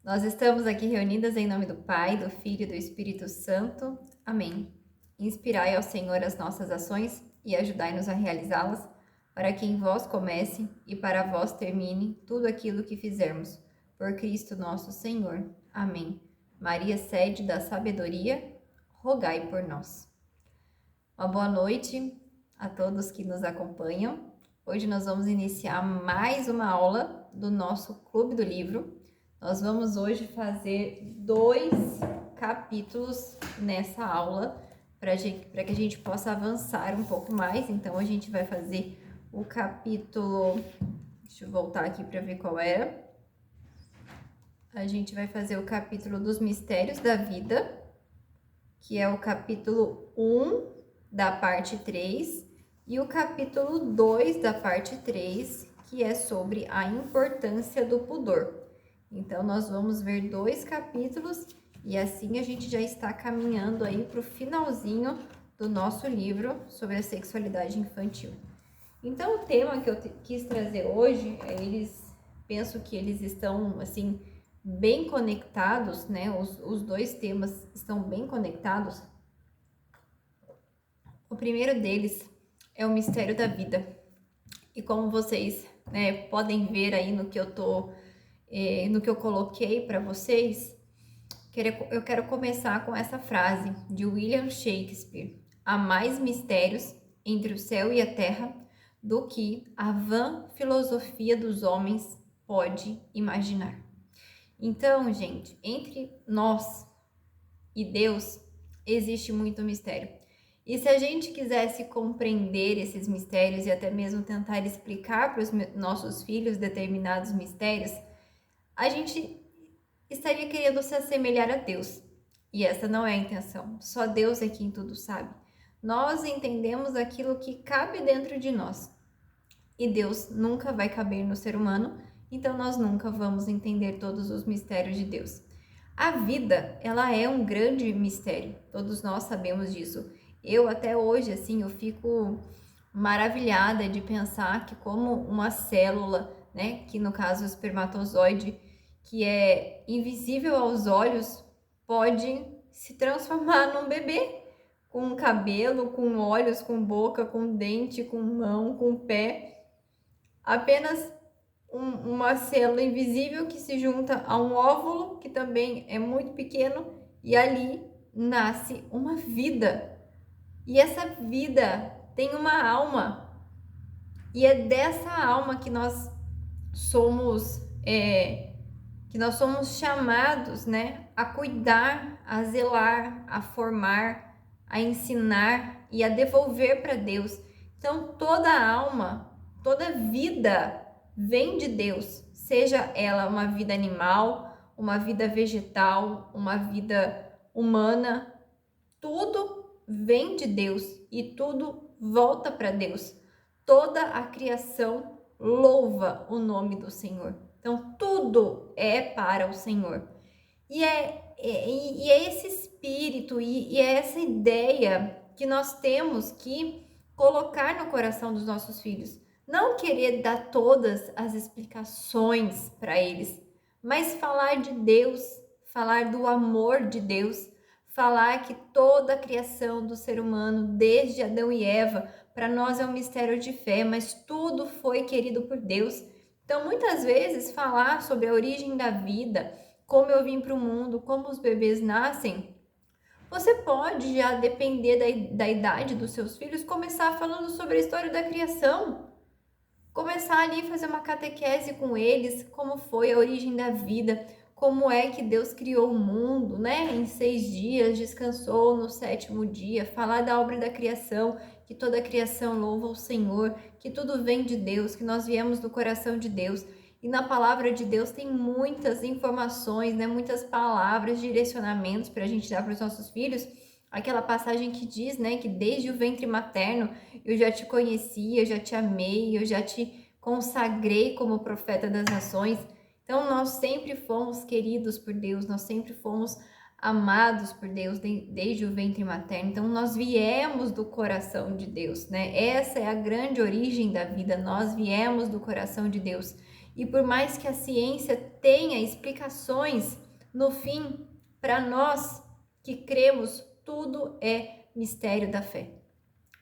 Nós estamos aqui reunidas em nome do Pai, do Filho e do Espírito Santo. Amém. Inspirai ao Senhor as nossas ações e ajudai-nos a realizá-las, para que em vós comece e para vós termine tudo aquilo que fizermos. Por Cristo nosso Senhor. Amém. Maria, sede da sabedoria, rogai por nós. Uma boa noite a todos que nos acompanham. Hoje nós vamos iniciar mais uma aula do nosso Clube do Livro. Nós vamos hoje fazer 2 capítulos nessa aula para que a gente possa avançar um pouco mais. Então, a gente vai fazer o capítulo... Deixa eu voltar aqui para ver qual era. A gente vai fazer o capítulo dos mistérios da vida, que é o capítulo 1 da parte 3, e o capítulo 2 da parte 3, que é sobre a importância do pudor. Então, nós vamos ver 2 capítulos e assim a gente já está caminhando aí para o finalzinho do nosso livro sobre a sexualidade infantil. Então, o tema que eu quis trazer hoje, penso que eles estão, assim, bem conectados, né? Os 2 temas estão bem conectados. O primeiro deles é o mistério da vida. E como vocês, né, podem ver aí no que eu coloquei para vocês, eu quero começar com essa frase de William Shakespeare: há mais mistérios entre o céu e a terra do que a vã filosofia dos homens pode imaginar. Então, gente, entre nós e Deus existe muito mistério. E se a gente quisesse compreender esses mistérios e até mesmo tentar explicar para os nossos filhos determinados mistérios, a gente estaria querendo se assemelhar a Deus. E essa não é a intenção. Só Deus é quem tudo sabe. Nós entendemos aquilo que cabe dentro de nós. E Deus nunca vai caber no ser humano, então nós nunca vamos entender todos os mistérios de Deus. A vida, ela é um grande mistério. Todos nós sabemos disso. Eu até hoje, assim, eu fico maravilhada de pensar que como uma célula, né, que no caso o espermatozoide, que é invisível aos olhos, pode se transformar num bebê, com cabelo, com olhos, com boca, com dente, com mão, com pé. Apenas uma célula invisível que se junta a um óvulo, que também é muito pequeno, e ali nasce uma vida. E essa vida tem uma alma. E é dessa alma que nós somos chamados, né, a cuidar, a zelar, a formar, a ensinar e a devolver para Deus. Então, toda alma, toda vida vem de Deus, seja ela uma vida animal, uma vida vegetal, uma vida humana, tudo vem de Deus e tudo volta para Deus. Toda a criação louva o nome do Senhor. Então, tudo é para o Senhor. E é esse espírito e é essa ideia que nós temos que colocar no coração dos nossos filhos. Não querer dar todas as explicações para eles, mas falar de Deus, falar do amor de Deus, falar que toda a criação do ser humano, desde Adão e Eva, para nós é um mistério de fé, mas tudo foi querido por Deus. Então, muitas vezes, falar sobre a origem da vida, como eu vim para o mundo, como os bebês nascem, você pode já depender da idade dos seus filhos, começar falando sobre a história da criação. Começar ali a fazer uma catequese com eles, como foi a origem da vida, como é que Deus criou o mundo, né? Em 6 dias, descansou no 7º dia, falar da obra da criação, que toda a criação louva o Senhor, que tudo vem de Deus, que nós viemos do coração de Deus. E na palavra de Deus tem muitas informações, né? Muitas palavras, direcionamentos para a gente dar para os nossos filhos. Aquela passagem que diz, né, que desde o ventre materno eu já te conheci, eu já te amei, eu já te consagrei como profeta das nações. Então, nós sempre fomos queridos por Deus, nós sempre fomos amados por Deus desde o ventre materno. Então, nós viemos do coração de Deus, né? Essa é a grande origem da vida, nós viemos do coração de Deus. E por mais que a ciência tenha explicações, no fim, para nós que cremos, tudo é mistério da fé.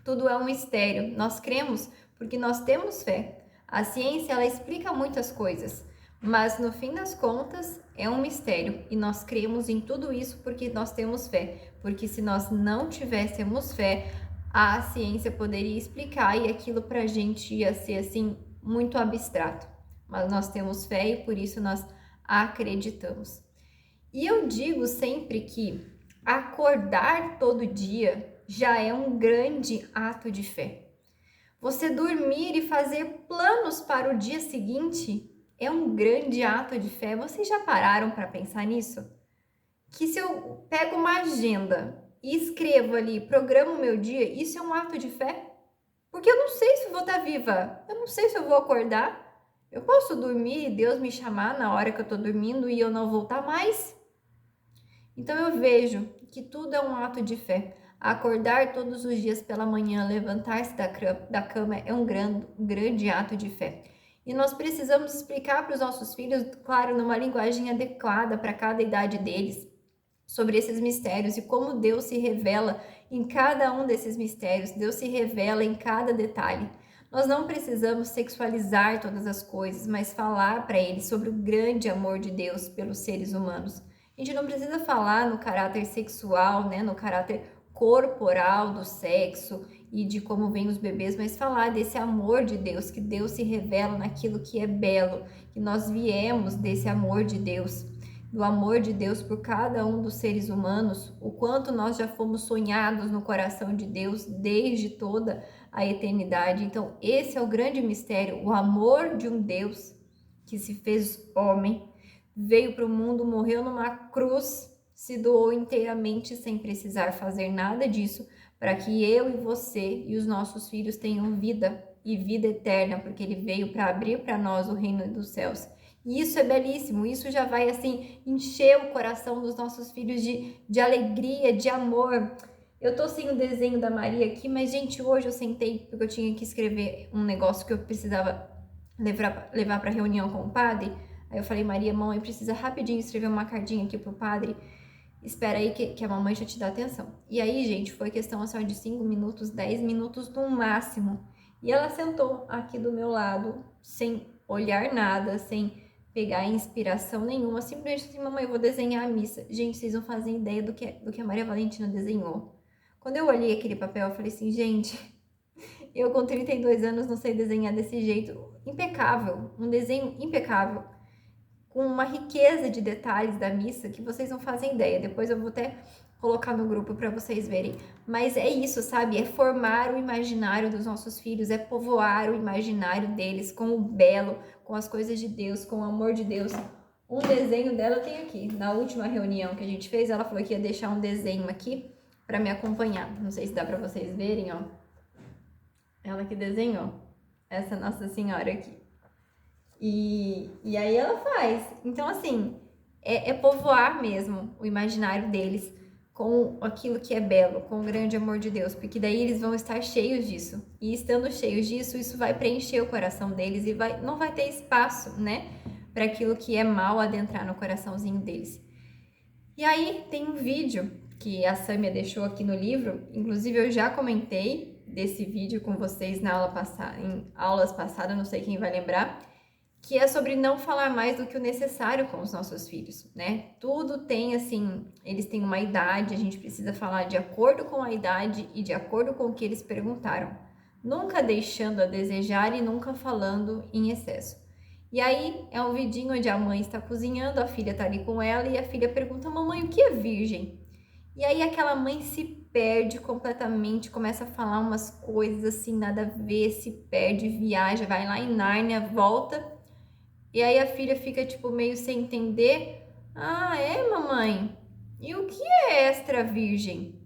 Tudo é um mistério. Nós cremos porque nós temos fé. A ciência, ela explica muitas coisas, mas no fim das contas é um mistério e nós cremos em tudo isso porque nós temos fé. Porque se nós não tivéssemos fé, a ciência poderia explicar e aquilo pra gente ia ser assim muito abstrato. Mas nós temos fé e por isso nós acreditamos. E eu digo sempre que acordar todo dia já é um grande ato de fé. Você dormir e fazer planos para o dia seguinte é um grande ato de fé. Vocês já pararam para pensar nisso? Que se eu pego uma agenda e escrevo ali, programo o meu dia, isso é um ato de fé? Porque eu não sei se eu vou estar viva, eu não sei se eu vou acordar. Eu posso dormir e Deus me chamar na hora que eu estou dormindo e eu não voltar mais? Então eu vejo que tudo é um ato de fé. Acordar todos os dias pela manhã, levantar-se da cama é um grande ato de fé. E nós precisamos explicar para os nossos filhos, claro, numa linguagem adequada para cada idade deles, sobre esses mistérios e como Deus se revela em cada um desses mistérios. Deus se revela em cada detalhe. Nós não precisamos sexualizar todas as coisas, mas falar para eles sobre o grande amor de Deus pelos seres humanos. A gente não precisa falar no caráter sexual, né, no caráter corporal do sexo e de como vêm os bebês, mas falar desse amor de Deus, que Deus se revela naquilo que é belo, que nós viemos desse amor de Deus, do amor de Deus por cada um dos seres humanos, o quanto nós já fomos sonhados no coração de Deus desde toda a eternidade. Então, esse é o grande mistério, o amor de um Deus que se fez homem, veio para o mundo, morreu numa cruz, se doou inteiramente sem precisar fazer nada disso, para que eu e você e os nossos filhos tenham vida e vida eterna, porque ele veio para abrir para nós o reino dos céus. E isso é belíssimo, isso já vai assim encher o coração dos nossos filhos de alegria, de amor. Eu tô sem o desenho da Maria aqui, mas gente, hoje eu sentei porque eu tinha que escrever um negócio que eu precisava levar para reunião com o padre. Aí eu falei, Maria, mãe, precisa rapidinho escrever uma cartinha aqui pro padre. Espera aí que a mamãe já te dá atenção. E aí, gente, foi questão assim, de 5 minutos, 10 minutos no máximo. E ela sentou aqui do meu lado, sem olhar nada, sem pegar inspiração nenhuma, simplesmente assim, mamãe, eu vou desenhar a missa. Gente, vocês não fazem ideia do que a Maria Valentina desenhou. Quando eu olhei aquele papel, eu falei assim, gente, eu com 32 anos não sei desenhar desse jeito. Impecável, um desenho impecável, com uma riqueza de detalhes da missa que vocês não fazem ideia. Depois eu vou até colocar no grupo para vocês verem. Mas é isso, sabe? É formar o imaginário dos nossos filhos, é povoar o imaginário deles com o belo, com as coisas de Deus, com o amor de Deus. Um desenho dela eu tenho aqui. Na última reunião que a gente fez, ela falou que ia deixar um desenho aqui para me acompanhar. Não sei se dá para vocês verem, ó. Ela que desenhou essa Nossa Senhora aqui. E aí ela faz. Então, assim, é povoar mesmo o imaginário deles com aquilo que é belo, com o grande amor de Deus, porque daí eles vão estar cheios disso. E estando cheios disso, isso vai preencher o coração deles e não vai ter espaço, né, para aquilo que é mal adentrar no coraçãozinho deles. E aí tem um vídeo que a Sâmia deixou aqui no livro, inclusive eu já comentei desse vídeo com vocês em aulas passadas, não sei quem vai lembrar, que é sobre não falar mais do que o necessário com os nossos filhos, né? Tudo tem, assim, eles têm uma idade, a gente precisa falar de acordo com a idade e de acordo com o que eles perguntaram. Nunca deixando a desejar e nunca falando em excesso. E aí, é um vidinho onde a mãe está cozinhando, a filha está ali com ela e a filha pergunta, mamãe, o que é virgem? E aí, aquela mãe se perde completamente, começa a falar umas coisas assim, nada a ver, se perde, viaja, vai lá em Nárnia, volta. E aí a filha fica, tipo, meio sem entender. Ah, é, mamãe? E o que é extra virgem?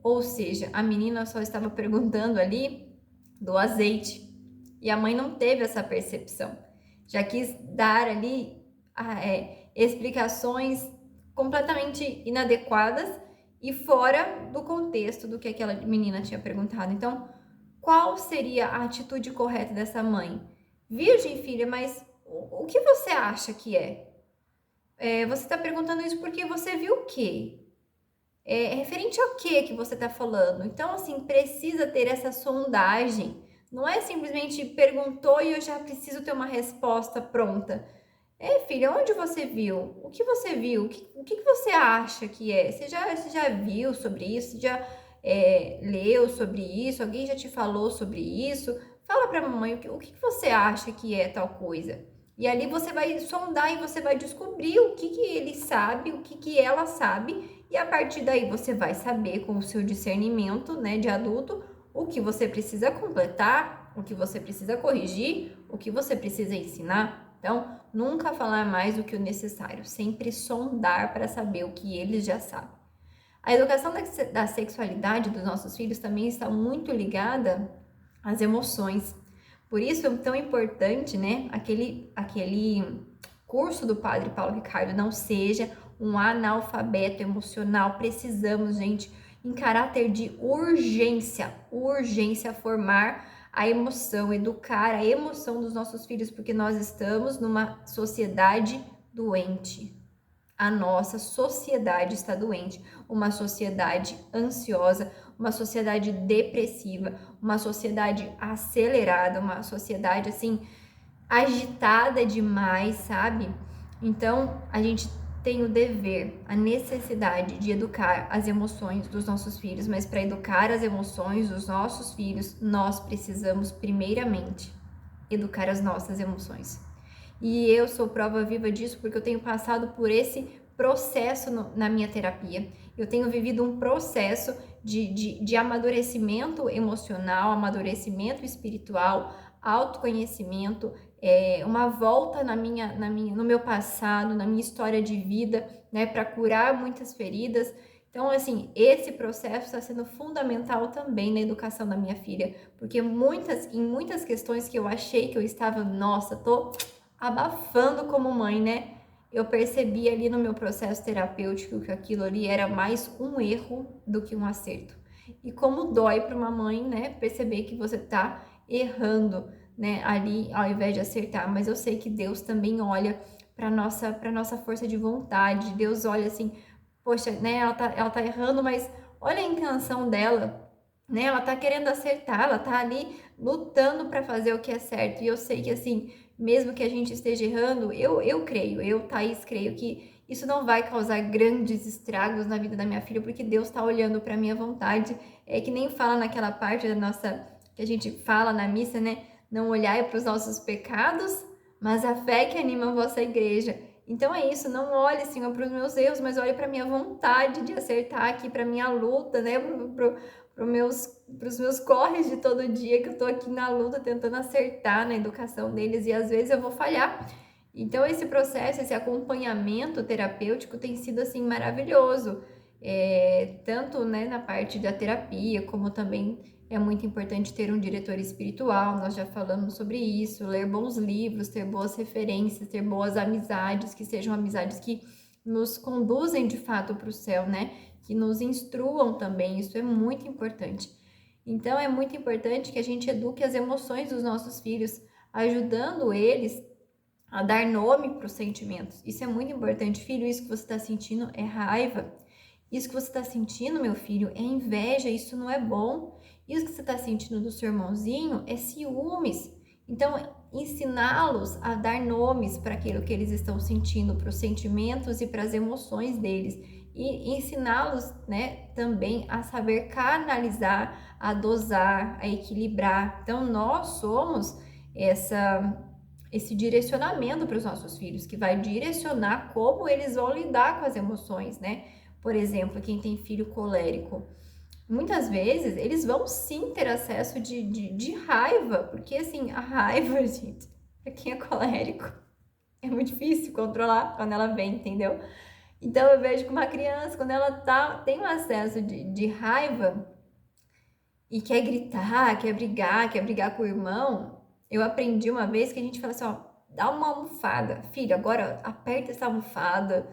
Ou seja, a menina só estava perguntando ali do azeite. E a mãe não teve essa percepção. Já quis dar ali explicações completamente inadequadas e fora do contexto do que aquela menina tinha perguntado. Então, qual seria a atitude correta dessa mãe? Virgem, filha, mas o que você acha que é? Você está perguntando isso porque você viu o quê? Referente ao que você está falando? Então, assim, precisa ter essa sondagem. Não é simplesmente perguntou e eu já preciso ter uma resposta pronta. Filha, onde você viu? O que você viu? O que você acha que é? Você já viu sobre isso? Você já leu sobre isso? Alguém já te falou sobre isso? Fala para a mamãe o que você acha que é tal coisa. E ali você vai sondar e você vai descobrir o que ele sabe, o que ela sabe. E a partir daí você vai saber com o seu discernimento, né, de adulto, o que você precisa completar, o que você precisa corrigir, o que você precisa ensinar. Então, nunca falar mais do que o necessário, sempre sondar para saber o que eles já sabem. A educação da sexualidade dos nossos filhos também está muito ligada às emoções. Por isso é tão importante, né, aquele curso do Padre Paulo Ricardo, não seja um analfabeto emocional. Precisamos, gente, em caráter de urgência, formar a emoção, educar a emoção dos nossos filhos, porque nós estamos numa sociedade doente. A nossa sociedade está doente, uma sociedade ansiosa, uma sociedade depressiva, uma sociedade acelerada, uma sociedade assim agitada demais, sabe? Então, a gente tem o dever, a necessidade de educar as emoções dos nossos filhos, mas para educar as emoções dos nossos filhos, nós precisamos primeiramente educar as nossas emoções. E eu sou prova viva disso porque eu tenho passado por esse processo na minha terapia. Eu tenho vivido um processo de amadurecimento emocional, amadurecimento espiritual, autoconhecimento, uma volta no meu passado, na minha história de vida, né, para curar muitas feridas. Então, assim, esse processo está sendo fundamental também na educação da minha filha, porque em muitas questões que eu achei que eu estava, nossa, tô abafando como mãe, né? Eu percebi ali no meu processo terapêutico que aquilo ali era mais um erro do que um acerto. E como dói para uma mãe, né, perceber que você tá errando, né, ali ao invés de acertar, mas eu sei que Deus também olha para nossa força de vontade. Deus olha assim, poxa, né, ela tá errando, mas olha a intenção dela, né? Ela tá querendo acertar, ela tá ali lutando para fazer o que é certo. E eu sei que assim, mesmo que a gente esteja errando, Thaís, creio que isso não vai causar grandes estragos na vida da minha filha, porque Deus está olhando para minha vontade. É que nem fala naquela parte da nossa, que a gente fala na missa, né? Não olhai para os nossos pecados, mas a fé que anima a vossa igreja. Então é isso, não olhe, Senhor, para os meus erros, mas olhe para a minha vontade de acertar aqui, para a minha luta, né? Para os meus corres de todo dia, que eu tô aqui na luta tentando acertar na educação deles e às vezes eu vou falhar. Então esse processo, esse acompanhamento terapêutico tem sido assim maravilhoso, tanto, né, na parte da terapia, como também é muito importante ter um diretor espiritual. Nós já falamos sobre isso, ler bons livros, ter boas referências, ter boas amizades, que sejam amizades que nos conduzem de fato para o céu, né? Que nos instruam também, isso é muito importante. Então, é muito importante que a gente eduque as emoções dos nossos filhos, ajudando eles a dar nome para os sentimentos. Isso é muito importante. Filho, isso que você está sentindo é raiva. Isso que você está sentindo, meu filho, é inveja. Isso não é bom. Isso que você está sentindo do seu irmãozinho é ciúmes. Então, ensiná-los a dar nomes para aquilo que eles estão sentindo, para os sentimentos e para as emoções deles. E ensiná-los, né, também a saber canalizar, a dosar, a equilibrar. Então, nós somos esse direcionamento para os nossos filhos, que vai direcionar como eles vão lidar com as emoções, né? Por exemplo, quem tem filho colérico, muitas vezes eles vão sim ter acesso de raiva, porque assim, a raiva, gente, para quem é colérico, é muito difícil controlar quando ela vem, entendeu? Então eu vejo que uma criança, quando ela tem um acesso de raiva e quer gritar, quer brigar com o irmão, eu aprendi uma vez que a gente fala assim, ó, dá uma almofada, filho, agora aperta essa almofada,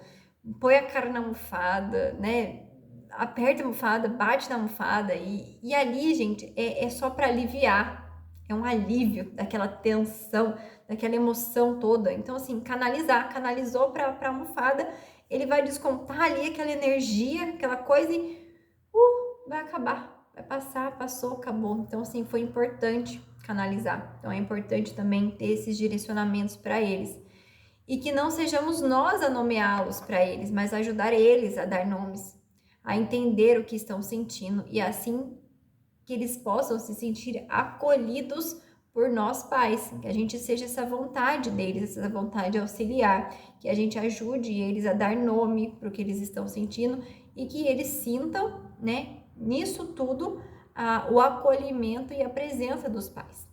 põe a cara na almofada, né? Aperta a almofada, bate na almofada e ali, gente, é só para aliviar. é um alívio daquela tensão, daquela emoção toda. Então, assim, canalizou para a almofada, ele vai descontar ali aquela energia, aquela coisa e vai acabar, vai passar, passou, acabou. Então, assim, foi importante canalizar. Então, é importante também ter esses direcionamentos para eles. E que não sejamos nós a nomeá-los para eles, mas ajudar eles a dar nomes, a entender o que estão sentindo e assim que eles possam se sentir acolhidos por nós pais, que a gente seja essa vontade deles, essa vontade de auxiliar, que a gente ajude eles a dar nome para o que eles estão sentindo e que eles sintam, né, nisso tudo, o acolhimento e a presença dos pais.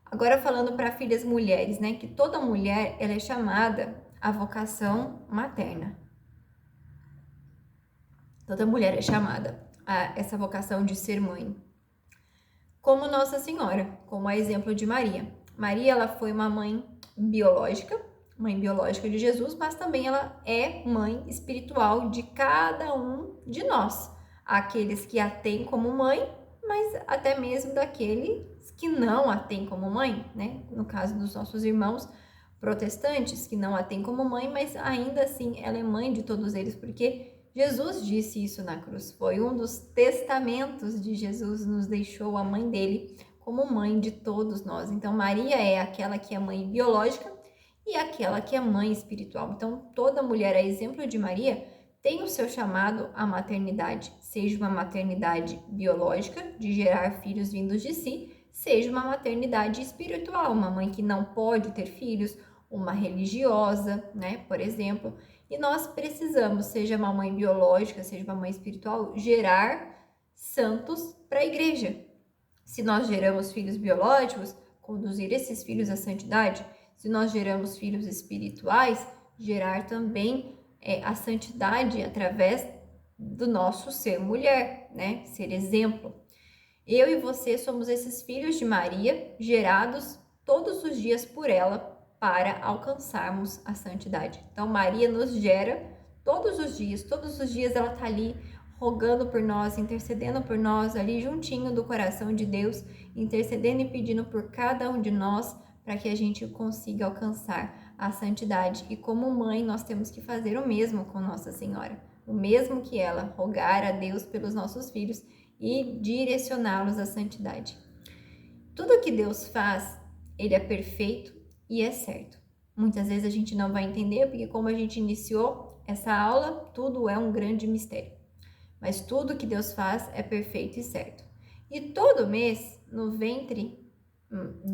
Agora falando para filhas mulheres, né, que toda mulher ela é chamada à vocação materna. Toda mulher é chamada a essa vocação de ser mãe. Como Nossa Senhora, como a exemplo de Maria. Maria, ela foi uma mãe biológica de Jesus, mas também ela é mãe espiritual de cada um de nós. Aqueles que a têm como mãe, mas até mesmo daqueles que não a têm como mãe, né? No caso dos nossos irmãos protestantes, que não a têm como mãe, mas ainda assim ela é mãe de todos eles, porque Jesus disse isso na cruz. Foi um dos testamentos de Jesus, nos deixou a mãe dele como mãe de todos nós. Então, Maria é aquela que é mãe biológica e aquela que é mãe espiritual. Então, toda mulher, a exemplo de Maria, tem o seu chamado à maternidade, seja uma maternidade biológica, de gerar filhos vindos de si, seja uma maternidade espiritual, uma mãe que não pode ter filhos, uma religiosa, né, por exemplo. E nós precisamos, seja uma mãe biológica, seja uma mãe espiritual, gerar santos para a igreja. Se nós geramos filhos biológicos, conduzir esses filhos à santidade. Se nós geramos filhos espirituais, gerar também a santidade através do nosso ser mulher, né? Ser exemplo. Eu e você somos esses filhos de Maria, gerados todos os dias por ela para alcançarmos a santidade. Então, Maria nos gera todos os dias ela está ali rogando por nós, intercedendo por nós, ali juntinho do coração de Deus, intercedendo e pedindo por cada um de nós para que a gente consiga alcançar a santidade. E como mãe, nós temos que fazer o mesmo com Nossa Senhora, o mesmo que ela, rogar a Deus pelos nossos filhos e direcioná-los à santidade. Tudo que Deus faz, ele é perfeito e é certo. Muitas vezes a gente não vai entender, porque como a gente iniciou essa aula, tudo é um grande mistério. Mas tudo que Deus faz é perfeito e certo. E todo mês, no ventre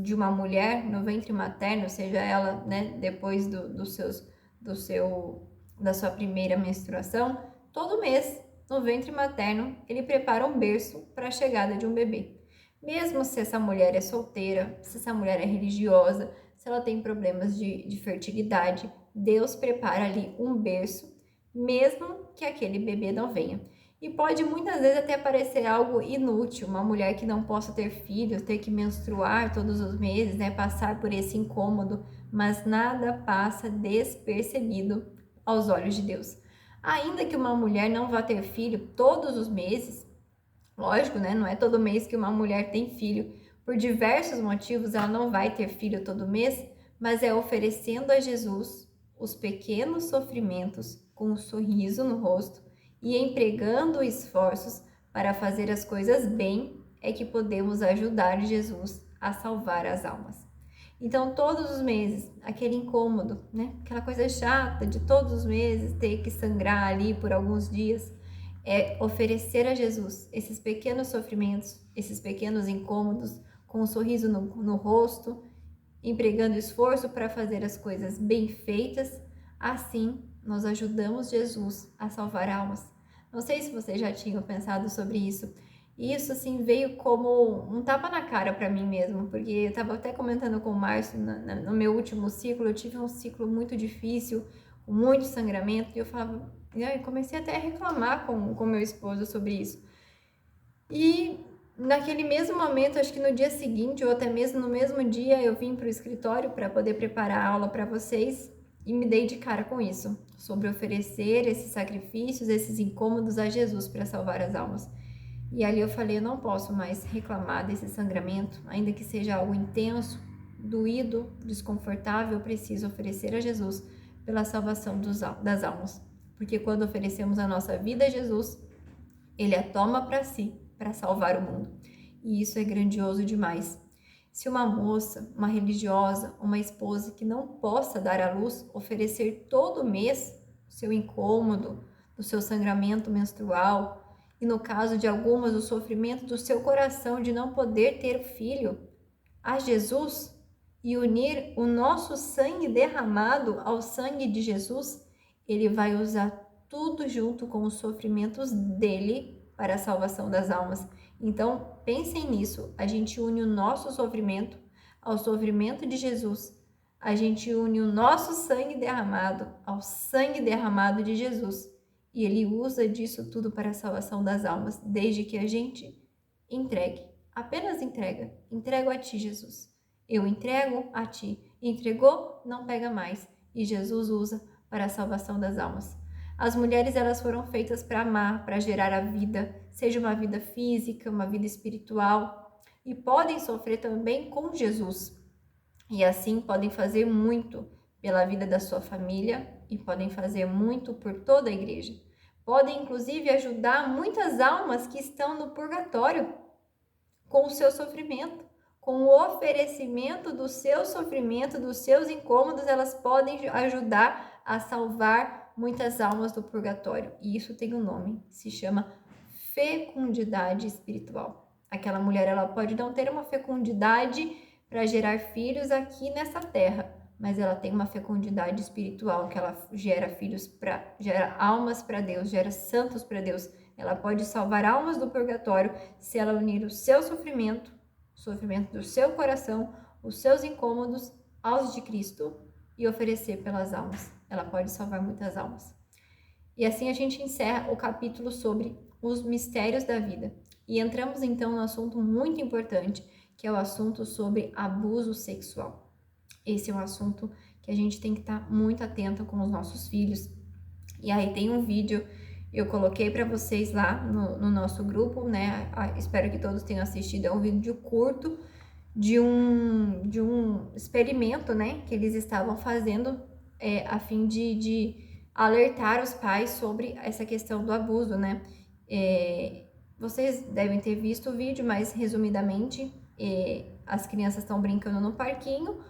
de uma mulher, no ventre materno, seja ela, né, depois da sua primeira menstruação, todo mês, no ventre materno, ele prepara um berço para a chegada de um bebê. Mesmo se essa mulher é solteira, se essa mulher é religiosa, se ela tem problemas de fertilidade, Deus prepara ali um berço, mesmo que aquele bebê não venha. E pode muitas vezes até parecer algo inútil, uma mulher que não possa ter filhos, ter que menstruar todos os meses, né, passar por esse incômodo, mas nada passa despercebido aos olhos de Deus. Ainda que uma mulher não vá ter filho todos os meses, lógico, né, não é todo mês que uma mulher tem filho, por diversos motivos ela não vai ter filho todo mês, mas é oferecendo a Jesus os pequenos sofrimentos com um sorriso no rosto e empregando esforços para fazer as coisas bem, é que podemos ajudar Jesus a salvar as almas. Então, todos os meses, aquele incômodo, né? Aquela coisa chata de todos os meses ter que sangrar ali por alguns dias, é oferecer a Jesus esses pequenos sofrimentos, esses pequenos incômodos, com um sorriso no rosto, empregando esforço para fazer as coisas bem feitas. Assim, nós ajudamos Jesus a salvar almas. Não sei se vocês já tinham pensado sobre isso. E isso, assim, veio como um tapa na cara para mim mesmo, porque eu estava até comentando com o Márcio, no meu último ciclo, eu tive um ciclo muito difícil, com muito sangramento, e eu falava, eu comecei até a reclamar com meu esposo sobre isso. E naquele mesmo momento, acho que no dia seguinte, ou até mesmo no mesmo dia, eu vim para o escritório para poder preparar a aula para vocês, e me dei de cara com isso, sobre oferecer esses sacrifícios, esses incômodos a Jesus para salvar as almas. E ali eu falei, eu não posso mais reclamar desse sangramento, ainda que seja algo intenso, doído, desconfortável, eu preciso oferecer a Jesus pela salvação das almas. Porque quando oferecemos a nossa vida a Jesus, Ele a toma para si, para salvar o mundo. E isso é grandioso demais. Se uma moça, uma religiosa, uma esposa que não possa dar à luz, oferecer todo mês o seu incômodo, o seu sangramento menstrual, e no caso de algumas, o sofrimento do seu coração de não poder ter filho, a Jesus e unir o nosso sangue derramado ao sangue de Jesus, Ele vai usar tudo junto com os sofrimentos dele para a salvação das almas. Então, pensem nisso. A gente une o nosso sofrimento ao sofrimento de Jesus. A gente une o nosso sangue derramado ao sangue derramado de Jesus. E Ele usa disso tudo para a salvação das almas, desde que a gente entregue. Apenas entrega. Entrego a ti, Jesus. Eu entrego a ti. Entregou, não pega mais. E Jesus usa para a salvação das almas. As mulheres, elas foram feitas para amar, para gerar a vida, seja uma vida física, uma vida espiritual, e podem sofrer também com Jesus. E assim podem fazer muito pela vida da sua família e podem fazer muito por toda a igreja. Podem, inclusive, ajudar muitas almas que estão no purgatório com o seu sofrimento, com o oferecimento do seu sofrimento, dos seus incômodos, elas podem ajudar a salvar muitas almas do purgatório. E isso tem um nome, se chama fecundidade espiritual. Aquela mulher, ela pode não ter uma fecundidade para gerar filhos aqui nessa terra, mas ela tem uma fecundidade espiritual, que ela gera filhos gera almas para Deus, gera santos para Deus. Ela pode salvar almas do purgatório se ela unir o seu sofrimento, o sofrimento do seu coração, os seus incômodos aos de Cristo e oferecer pelas almas. Ela pode salvar muitas almas. E assim a gente encerra o capítulo sobre os mistérios da vida. E entramos então no assunto muito importante, que é o assunto sobre abuso sexual. Esse é um assunto que a gente tem que estar muito atento com os nossos filhos. E aí tem um vídeo, eu coloquei para vocês lá no nosso grupo, né? Espero que todos tenham assistido. É um vídeo curto de um experimento, né? Que eles estavam fazendo a fim de alertar os pais sobre essa questão do abuso, né? Vocês devem ter visto o vídeo, mas resumidamente, as crianças estão brincando no parquinho.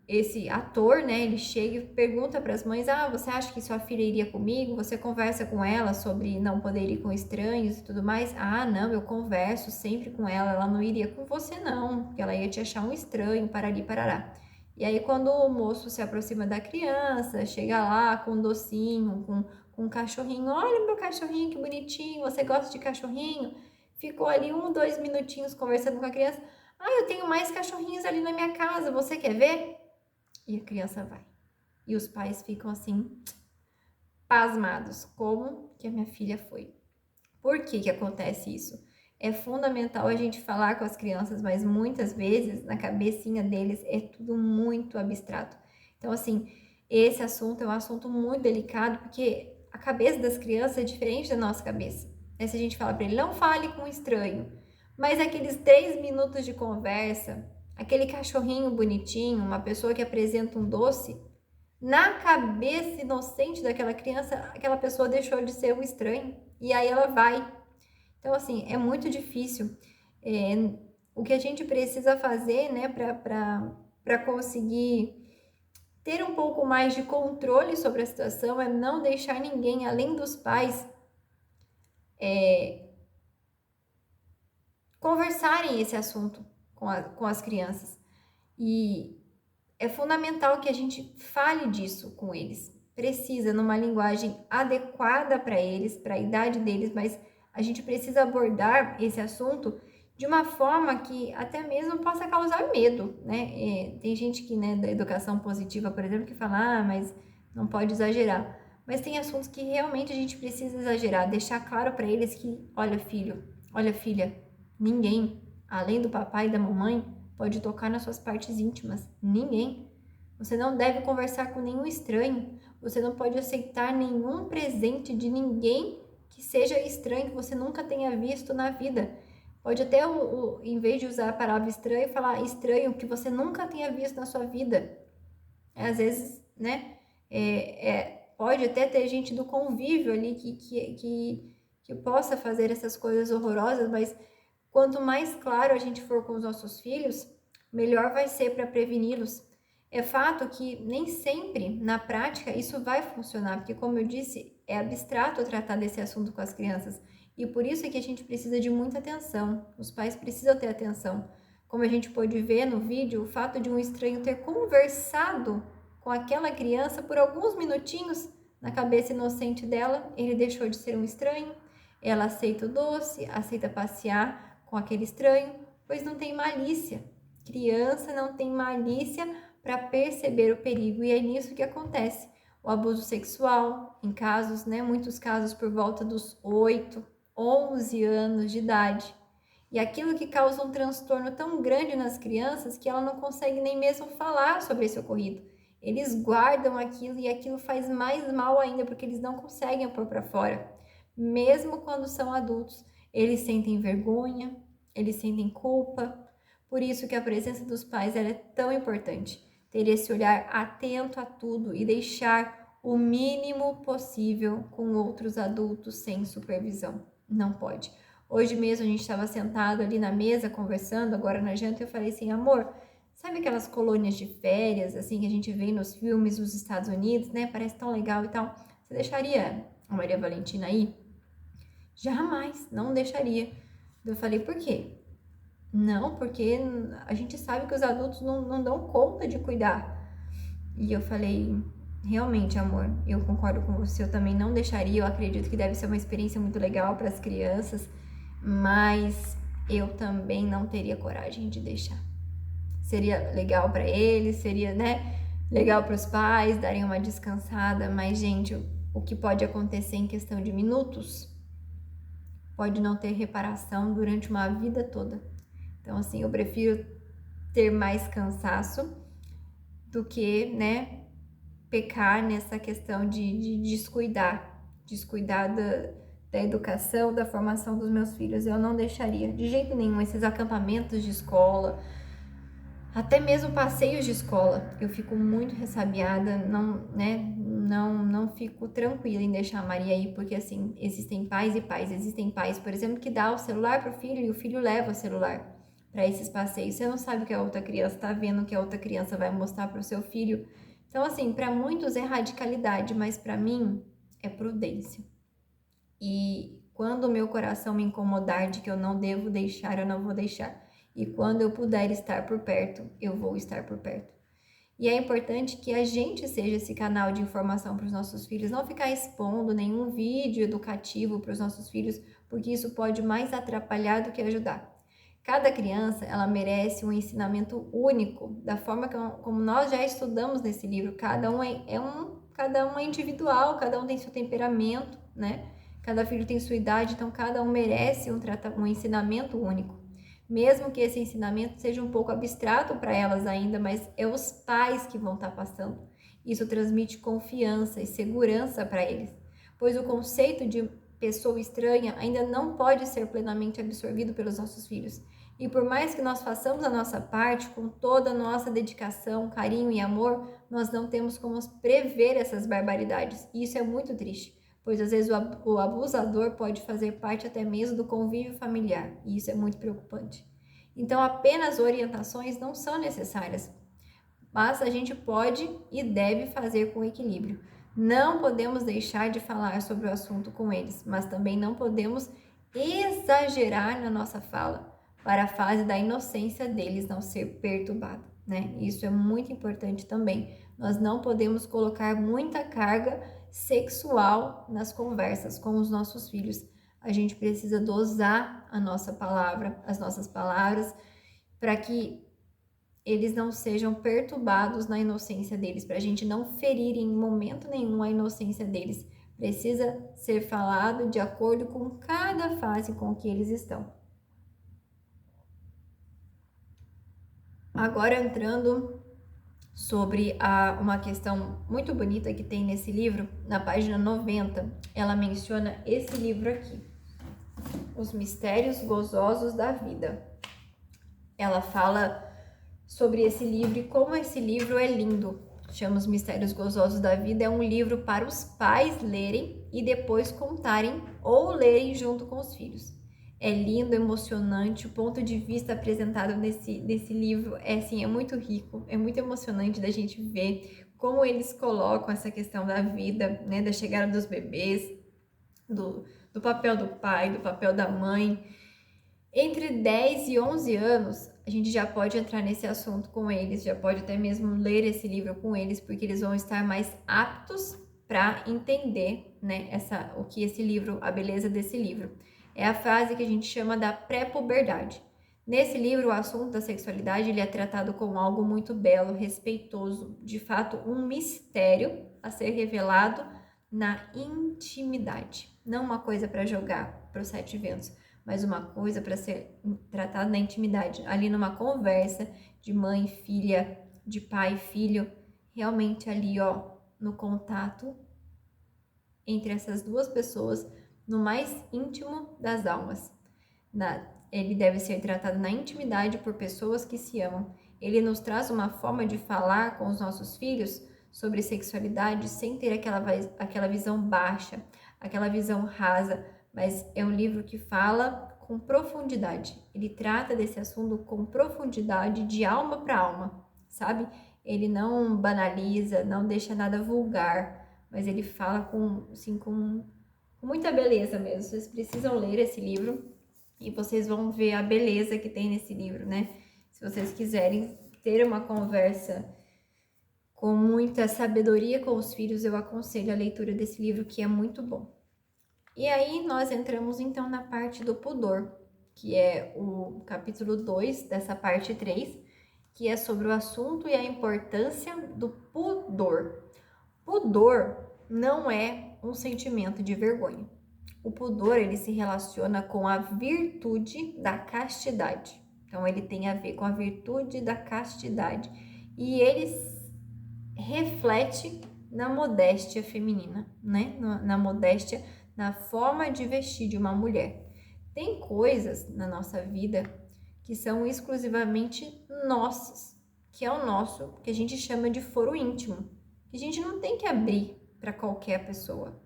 Esse ator, né, ele chega e pergunta para as mães: você acha que sua filha iria comigo? Você conversa com ela sobre não poder ir com estranhos e tudo mais? Não, eu converso sempre com ela não iria com você não, porque ela ia te achar um estranho, parari, parará. E aí quando o moço se aproxima da criança, chega lá com um docinho, com um cachorrinho: olha meu cachorrinho, que bonitinho, você gosta de cachorrinho? Ficou ali 2 minutinhos conversando com a criança: eu tenho mais cachorrinhos ali na minha casa, você quer ver? E a criança vai. E os pais ficam assim, pasmados, como que a minha filha foi. Por que acontece isso? É fundamental a gente falar com as crianças, mas muitas vezes na cabecinha deles é tudo muito abstrato. Então, assim, esse assunto é um assunto muito delicado, porque a cabeça das crianças é diferente da nossa cabeça. Se a gente fala para ele: não fale com um estranho, mas aqueles 3 minutos de conversa, aquele cachorrinho bonitinho, uma pessoa que apresenta um doce, na cabeça inocente daquela criança, aquela pessoa deixou de ser um estranho e aí ela vai. Então, assim, é muito difícil. O que a gente precisa fazer, né, para conseguir ter um pouco mais de controle sobre a situação é não deixar ninguém, além dos pais, conversarem esse assunto com as crianças. E é fundamental que a gente fale disso com eles. Precisa, numa linguagem adequada para eles, para a idade deles, mas a gente precisa abordar esse assunto de uma forma que até mesmo possa causar medo, né? Tem gente que, né, da educação positiva, por exemplo, que fala: mas não pode exagerar. Mas tem assuntos que realmente a gente precisa exagerar, deixar claro para eles que: olha, filho, olha, filha, ninguém, além do papai e da mamãe, pode tocar nas suas partes íntimas. Ninguém. Você não deve conversar com nenhum estranho. Você não pode aceitar nenhum presente de ninguém que seja estranho, que você nunca tenha visto na vida. Pode até, em vez de usar a palavra estranho, falar estranho que você nunca tenha visto na sua vida. Às vezes, né? Pode até ter gente do convívio ali que possa fazer essas coisas horrorosas, mas quanto mais claro a gente for com os nossos filhos, melhor vai ser para preveni-los. É fato que nem sempre, na prática, isso vai funcionar, porque, como eu disse, é abstrato tratar desse assunto com as crianças. E por isso é que a gente precisa de muita atenção. Os pais precisam ter atenção. Como a gente pôde ver no vídeo, o fato de um estranho ter conversado com aquela criança por alguns minutinhos, na cabeça inocente dela, ele deixou de ser um estranho. Ela aceita o doce, aceita passear com aquele estranho, pois não tem malícia. Criança não tem malícia para perceber o perigo, e é nisso que acontece. O abuso sexual, em casos, né, muitos casos por volta dos 8, 11 anos de idade. E aquilo que causa um transtorno tão grande nas crianças que ela não consegue nem mesmo falar sobre esse ocorrido. Eles guardam aquilo e aquilo faz mais mal ainda porque eles não conseguem pôr para fora. Mesmo quando são adultos, eles sentem vergonha, eles sentem culpa. Por isso que a presença dos pais é tão importante. Ter esse olhar atento a tudo e deixar o mínimo possível com outros adultos sem supervisão. Não pode. Hoje mesmo a gente estava sentado ali na mesa conversando, agora na janta eu falei assim, amor, sabe aquelas colônias de férias assim que a gente vê nos filmes dos Estados Unidos, né? Parece tão legal e tal. Você deixaria a Maria Valentina ir? Jamais, não deixaria. Eu falei, por quê? Não, porque a gente sabe que os adultos não dão conta de cuidar. E eu falei, realmente, amor, eu concordo com você, eu também não deixaria, eu acredito que deve ser uma experiência muito legal para as crianças, mas eu também não teria coragem de deixar. Seria legal para eles, seria, né, legal para os pais darem uma descansada, mas, gente, o que pode acontecer em questão de minutos pode não ter reparação durante uma vida toda. Então, assim, eu prefiro ter mais cansaço do que, né, pecar nessa questão de descuidar da educação, da formação dos meus filhos. Eu não deixaria, de jeito nenhum, esses acampamentos de escola, até mesmo passeios de escola. Eu fico muito ressabiada, não fico tranquila em deixar a Maria ir, porque assim, existem pais e pais. Existem pais, por exemplo, que dá o celular para o filho e o filho leva o celular para esses passeios. Você não sabe o que a outra criança está vendo, o que a outra criança vai mostrar para o seu filho. Então, assim, para muitos é radicalidade, mas para mim é prudência. E quando o meu coração me incomodar de que eu não devo deixar, eu não vou deixar. E quando eu puder estar por perto, eu vou estar por perto. E é importante que a gente seja esse canal de informação para os nossos filhos, não ficar expondo nenhum vídeo educativo para os nossos filhos, porque isso pode mais atrapalhar do que ajudar. Cada criança, ela merece um ensinamento único, da forma como nós já estudamos nesse livro. Cada um é individual, cada um tem seu temperamento, né? Cada filho tem sua idade, então cada um merece um ensinamento único. Mesmo que esse ensinamento seja um pouco abstrato para elas ainda, mas é os pais que vão estar passando. Isso transmite confiança e segurança para eles, pois o conceito de pessoa estranha ainda não pode ser plenamente absorvido pelos nossos filhos. E por mais que nós façamos a nossa parte, com toda a nossa dedicação, carinho e amor, nós não temos como prever essas barbaridades. E isso é muito triste, pois às vezes o abusador pode fazer parte até mesmo do convívio familiar, e isso é muito preocupante. Então, apenas orientações não são necessárias, mas a gente pode e deve fazer com equilíbrio. Não podemos deixar de falar sobre o assunto com eles, mas também não podemos exagerar na nossa fala, para a fase da inocência deles não ser perturbada, né? Isso é muito importante também. Nós não podemos colocar muita carga sexual nas conversas com os nossos filhos. A gente precisa dosar a nossa palavra, as nossas palavras, para que eles não sejam perturbados na inocência deles, para a gente não ferir em momento nenhum a inocência deles. Precisa ser falado de acordo com cada fase com que eles estão. Agora entrando sobre uma questão muito bonita que tem nesse livro. Na página 90, ela menciona esse livro aqui, Os Mistérios Gozosos da Vida. Ela fala sobre esse livro e como esse livro é lindo. Chama Os Mistérios Gozosos da Vida. É um livro para os pais lerem e depois contarem ou lerem junto com os filhos. É lindo, emocionante. O ponto de vista apresentado nesse livro é muito rico, é muito emocionante da gente ver como eles colocam essa questão da vida, né, da chegada dos bebês, do papel do pai, do papel da mãe. Entre 10 e 11 anos, a gente já pode entrar nesse assunto com eles, já pode até mesmo ler esse livro com eles, porque eles vão estar mais aptos para entender, né, o que esse livro, a beleza desse livro. É a fase que a gente chama da pré-puberdade. Nesse livro, o assunto da sexualidade ele é tratado como algo muito belo, respeitoso, de fato, um mistério a ser revelado na intimidade. Não uma coisa para jogar para os 7 ventos, mas uma coisa para ser tratada na intimidade, ali numa conversa de mãe, filha, de pai, filho, realmente ali, ó, no contato entre essas duas pessoas, no mais íntimo das almas. Ele deve ser tratado na intimidade por pessoas que se amam. Ele nos traz uma forma de falar com os nossos filhos sobre sexualidade sem ter aquela visão baixa, aquela visão rasa, mas é um livro que fala com profundidade. Ele trata desse assunto com profundidade, de alma para alma, sabe? Ele não banaliza, não deixa nada vulgar, mas ele fala com muita beleza mesmo. Vocês precisam ler esse livro e vocês vão ver a beleza que tem nesse livro, né? Se vocês quiserem ter uma conversa com muita sabedoria com os filhos, eu aconselho a leitura desse livro, que é muito bom. E aí nós entramos então na parte do pudor, que é o capítulo 2 dessa parte 3, que é sobre o assunto e a importância do pudor. Pudor não é um sentimento de vergonha. O pudor, ele se relaciona com a virtude da castidade. Então, ele tem a ver com a virtude da castidade. E ele reflete na modéstia feminina, né? Na modéstia, na forma de vestir de uma mulher. Tem coisas na nossa vida que são exclusivamente nossas, que é o nosso, que a gente chama de foro íntimo, que a gente não tem que abrir para qualquer pessoa.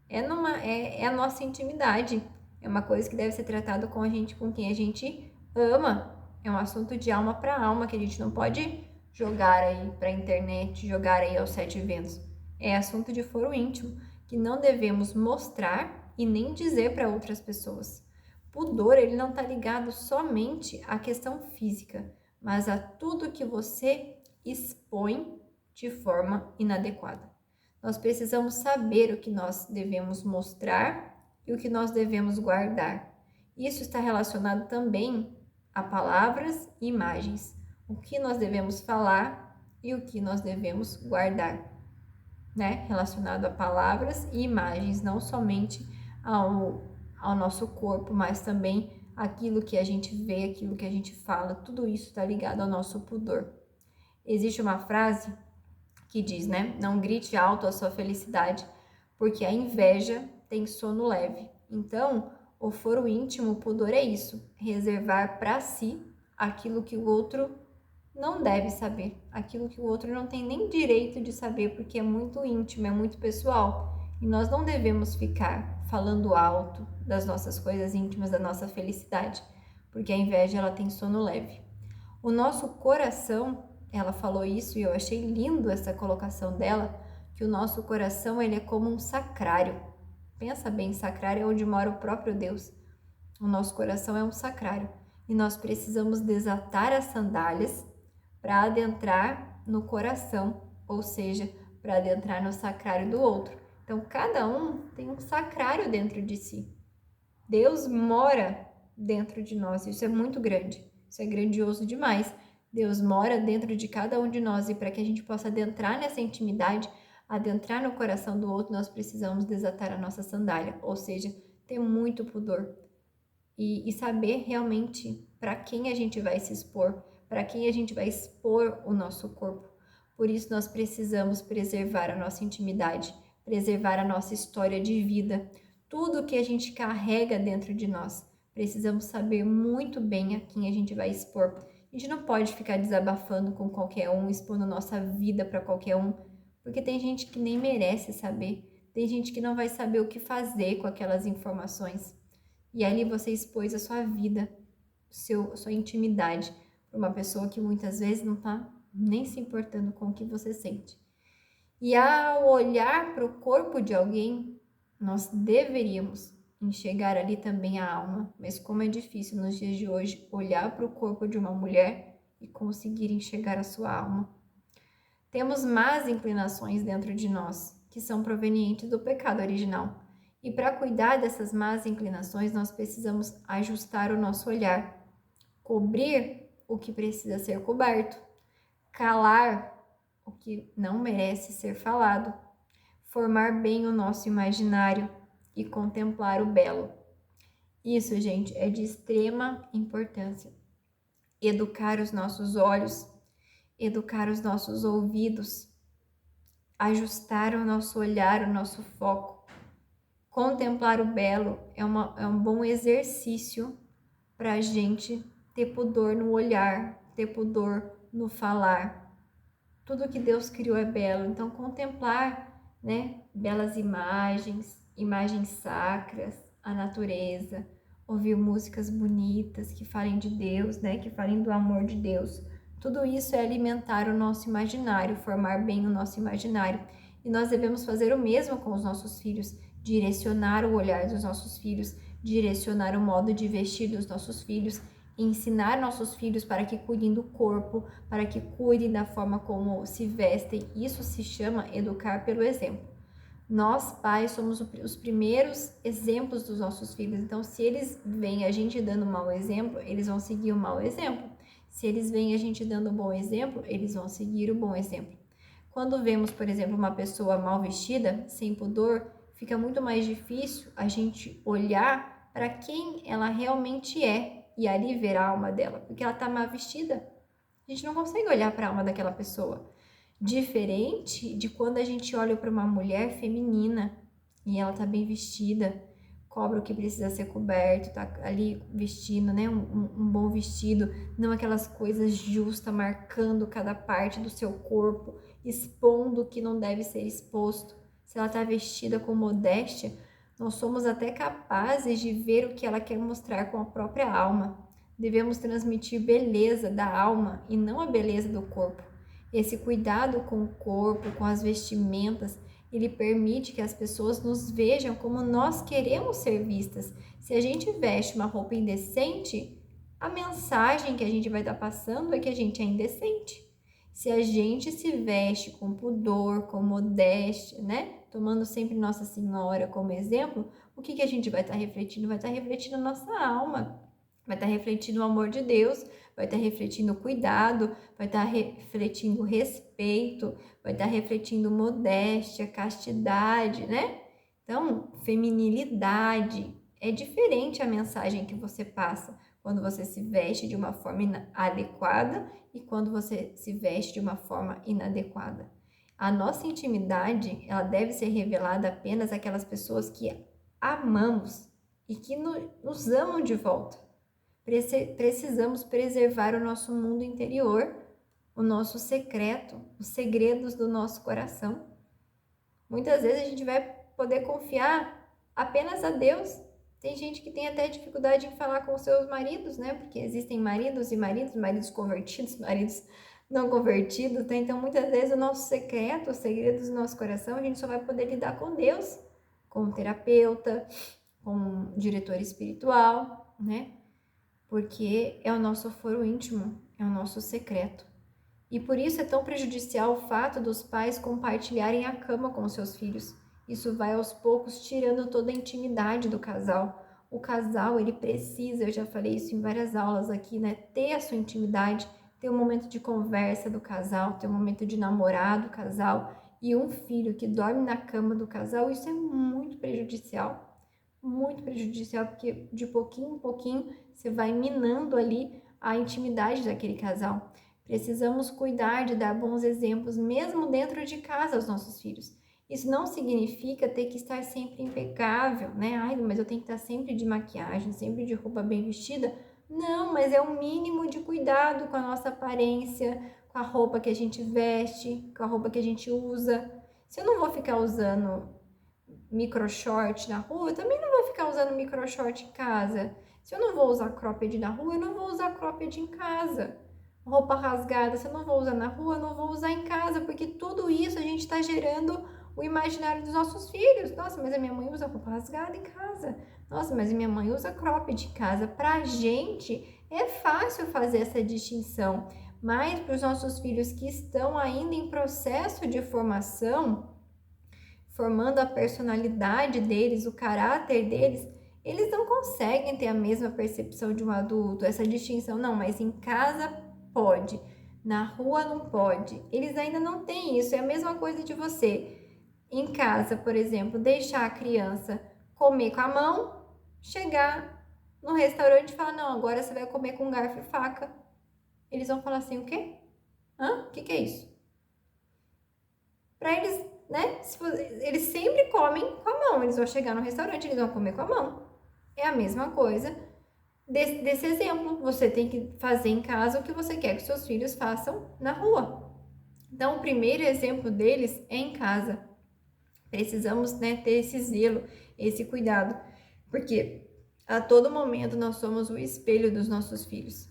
É a nossa intimidade, é uma coisa que deve ser tratada com a gente, com quem a gente ama. É um assunto de alma para alma que a gente não pode jogar aí para a internet, jogar aí aos 7 ventos. É assunto de foro íntimo que não devemos mostrar e nem dizer para outras pessoas. Pudor, ele não está ligado somente à questão física, mas a tudo que você expõe de forma inadequada. Nós precisamos saber o que nós devemos mostrar e o que nós devemos guardar. Isso está relacionado também a palavras e imagens. O que nós devemos falar e o que nós devemos guardar, né? Relacionado a palavras e imagens, não somente ao nosso corpo, mas também aquilo que a gente vê, aquilo que a gente fala, tudo isso está ligado ao nosso pudor. Existe uma frase que diz, né? Não grite alto a sua felicidade, porque a inveja tem sono leve. Então, o foro íntimo, o pudor é isso, reservar para si aquilo que o outro não deve saber, aquilo que o outro não tem nem direito de saber, porque é muito íntimo, é muito pessoal. E nós não devemos ficar falando alto das nossas coisas íntimas, da nossa felicidade, porque a inveja ela tem sono leve. O nosso coração, ela falou isso e eu achei lindo essa colocação dela, que o nosso coração ele é como um sacrário. Pensa bem, sacrário é onde mora o próprio Deus. O nosso coração é um sacrário e nós precisamos desatar as sandálias para adentrar no coração, ou seja, para adentrar no sacrário do outro. Então, cada um tem um sacrário dentro de si. Deus mora dentro de nós, isso é muito grande, isso é grandioso demais. Deus mora dentro de cada um de nós e para que a gente possa adentrar nessa intimidade, adentrar no coração do outro, nós precisamos desatar a nossa sandália, ou seja, ter muito pudor e saber realmente para quem a gente vai se expor, para quem a gente vai expor o nosso corpo. Por isso nós precisamos preservar a nossa intimidade, preservar a nossa história de vida, tudo que a gente carrega dentro de nós. Precisamos saber muito bem a quem a gente vai expor. A gente não pode ficar desabafando com qualquer um, expondo nossa vida para qualquer um, porque tem gente que nem merece saber. Tem gente que não vai saber o que fazer com aquelas informações. E ali você expôs a sua vida, sua intimidade, para uma pessoa que muitas vezes não está nem se importando com o que você sente. E ao olhar para o corpo de alguém, nós deveríamos enxergar ali também a alma. Mas como é difícil nos dias de hoje olhar para o corpo de uma mulher e conseguir enxergar a sua alma. Temos más inclinações dentro de nós, que são provenientes do pecado original. E para cuidar dessas más inclinações, nós precisamos ajustar o nosso olhar, cobrir o que precisa ser coberto, calar o que não merece ser falado, formar bem o nosso imaginário e contemplar o belo. Isso, gente, é de extrema importância. Educar os nossos olhos, educar os nossos ouvidos, ajustar o nosso olhar, o nosso foco. Contemplar o belo é um bom exercício para a gente ter pudor no olhar, ter pudor no falar. Tudo que Deus criou é belo, então contemplar, né, belas imagens, imagens sacras, a natureza, ouvir músicas bonitas que falem de Deus, né, que falem do amor de Deus. Tudo isso é alimentar o nosso imaginário, formar bem o nosso imaginário. E nós devemos fazer o mesmo com os nossos filhos, direcionar o olhar dos nossos filhos, direcionar o modo de vestir dos nossos filhos, ensinar nossos filhos para que cuidem do corpo, para que cuidem da forma como se vestem. Isso se chama educar pelo exemplo. Nós, pais, somos os primeiros exemplos dos nossos filhos. Então, se eles veem a gente dando um mau exemplo, eles vão seguir o mau exemplo. Se eles veem a gente dando um bom exemplo, eles vão seguir o bom exemplo. Quando vemos, por exemplo, uma pessoa mal vestida, sem pudor, fica muito mais difícil a gente olhar para quem ela realmente é e ali ver a alma dela, porque ela está mal vestida. A gente não consegue olhar para a alma daquela pessoa. Diferente de quando a gente olha para uma mulher feminina e ela está bem vestida, cobre o que precisa ser coberto, tá ali vestindo, né, um bom vestido, não aquelas coisas justas, marcando cada parte do seu corpo, expondo o que não deve ser exposto. Se ela está vestida com modéstia, nós somos até capazes de ver o que ela quer mostrar com a própria alma. Devemos transmitir beleza da alma e não a beleza do corpo. Esse cuidado com o corpo, com as vestimentas, ele permite que as pessoas nos vejam como nós queremos ser vistas. Se a gente veste uma roupa indecente, a mensagem que a gente vai estar passando é que a gente é indecente. Se a gente se veste com pudor, com modéstia, né? Tomando sempre Nossa Senhora como exemplo, o que a gente vai estar refletindo? Vai estar refletindo a nossa alma, vai estar refletindo o amor de Deus, vai estar refletindo cuidado, vai estar refletindo respeito, vai estar refletindo modéstia, castidade, né? Então, feminilidade. É diferente a mensagem que você passa quando você se veste de uma forma adequada e quando você se veste de uma forma inadequada. A nossa intimidade, ela deve ser revelada apenas àquelas pessoas que amamos e que nos amam de volta. Precisamos preservar o nosso mundo interior, o nosso secreto, os segredos do nosso coração. Muitas vezes a gente vai poder confiar apenas a Deus. Tem gente que tem até dificuldade em falar com seus maridos, né? Porque existem maridos e maridos, maridos convertidos, maridos não convertidos, né? Então, muitas vezes o nosso secreto, os segredos do nosso coração, a gente só vai poder lidar com Deus, com um terapeuta, com um diretor espiritual, né? Porque é o nosso foro íntimo, é o nosso secreto. E por isso é tão prejudicial o fato dos pais compartilharem a cama com seus filhos. Isso vai aos poucos tirando toda a intimidade do casal. O casal, ele precisa, eu já falei isso em várias aulas aqui, né? Ter a sua intimidade, ter um momento de conversa do casal, ter um momento de namorar do casal e um filho que dorme na cama do casal, isso é muito prejudicial. Muito prejudicial, porque de pouquinho em pouquinho você vai minando ali a intimidade daquele casal. Precisamos cuidar de dar bons exemplos, mesmo dentro de casa, aos nossos filhos. Isso não significa ter que estar sempre impecável, né? Ai, mas eu tenho que estar sempre de maquiagem, sempre de roupa bem vestida. Não, mas é o mínimo de cuidado com a nossa aparência, com a roupa que a gente veste, com a roupa que a gente usa. Se eu não vou ficar usando micro short na rua, eu também não vou ficar usando micro short em casa. Se eu não vou usar cropped na rua, eu não vou usar cropped em casa. Roupa rasgada, se eu não vou usar na rua, eu não vou usar em casa, porque tudo isso a gente está gerando o imaginário dos nossos filhos. Nossa, mas a minha mãe usa roupa rasgada em casa. Nossa, mas a minha mãe usa cropped em casa. Pra gente é fácil fazer essa distinção, mas para os nossos filhos que estão ainda em processo de formação, formando a personalidade deles, o caráter deles, eles não conseguem ter a mesma percepção de um adulto, essa distinção, não, mas em casa pode, na rua não pode. Eles ainda não têm isso, é a mesma coisa de você. Em casa, por exemplo, deixar a criança comer com a mão, chegar no restaurante e falar, não, agora você vai comer com garfo e faca. Eles vão falar assim, o quê? O que é isso? Para eles, né? Eles sempre comem com a mão. Eles vão chegar no restaurante, eles vão comer com a mão. É a mesma coisa desse exemplo. Você tem que fazer em casa o que você quer que seus filhos façam na rua. Então, o primeiro exemplo deles é em casa. Precisamos, né, ter esse zelo, esse cuidado, porque a todo momento nós somos o espelho dos nossos filhos.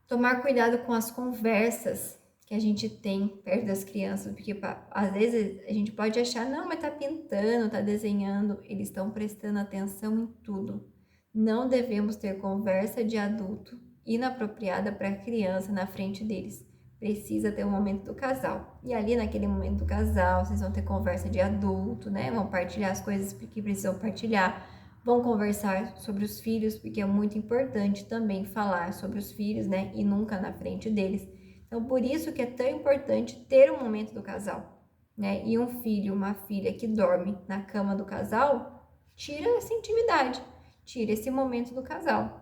Tomar cuidado com as conversas que a gente tem perto das crianças, porque às vezes a gente pode achar, não, mas tá pintando, tá desenhando, eles estão prestando atenção em tudo. Não devemos ter conversa de adulto inapropriada para a criança na frente deles. Precisa ter um momento do casal. E ali naquele momento do casal, vocês vão ter conversa de adulto, né? Vão partilhar as coisas que precisam partilhar. Vão conversar sobre os filhos, porque é muito importante também falar sobre os filhos, né? E nunca na frente deles. Então, por isso que é tão importante ter um momento do casal, né? E um filho, uma filha que dorme na cama do casal, tira essa intimidade, tira esse momento do casal.